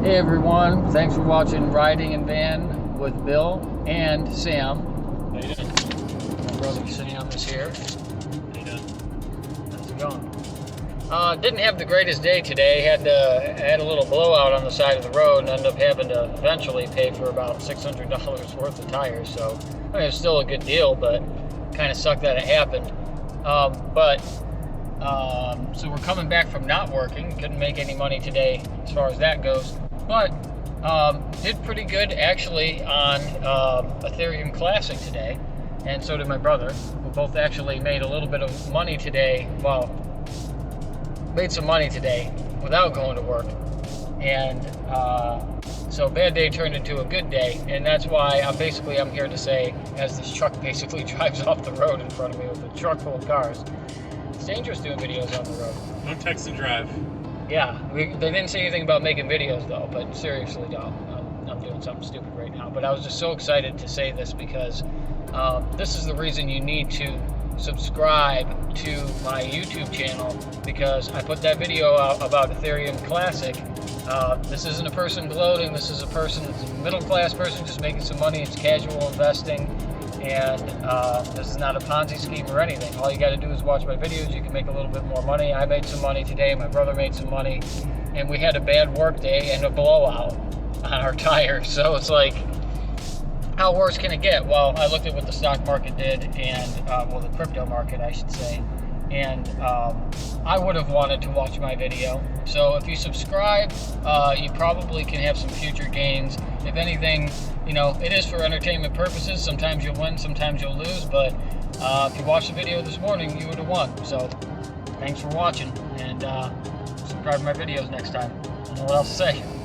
Hey everyone, thanks for watching Riding in Van with Bill and Sam. How you doing? My brother's sitting on this here. How you doing? How's it going? Didn't have the greatest day today. Had a little blowout on the side of the road and ended up having to eventually pay for about $600 worth of tires. So I mean, it's still a good deal, but kind of sucked that it happened. So we're coming back from not working. Couldn't make any money today as far as that goes. But did pretty good actually on Ethereum Classic today, and so did my brother. We both actually made a little bit of money today. Well, made some money today without going to work, and so bad day turned into a good day, and that's why I'm here to say, as this truck basically drives off the road in front of me with a truck full of cars, it's dangerous doing videos on the road. Don't text and drive. Yeah, they didn't say anything about making videos though, but seriously, dog, I'm doing something stupid right now. But I was just so excited to say this because this is the reason you need to subscribe to my YouTube channel, because I put that video out about Ethereum Classic. This isn't a person gloating, this is a middle class person just making some money. It's casual investing. And this is not a Ponzi scheme or anything. All you got to do is watch my videos. You can make a little bit more money. I made some money today. My brother made some money. And we had a bad work day and a blowout on our tires. So it's like, how worse can it get? Well, I looked at what the stock market did, and the crypto market, I should say. And I would have wanted to watch my video. So if you subscribe, you probably can have some future gains. If anything, it is for entertainment purposes. Sometimes you'll win, sometimes you'll lose, but if you watched the video this morning, you would have won. So thanks for watching, and subscribe to my videos next time. I don't know what else to say.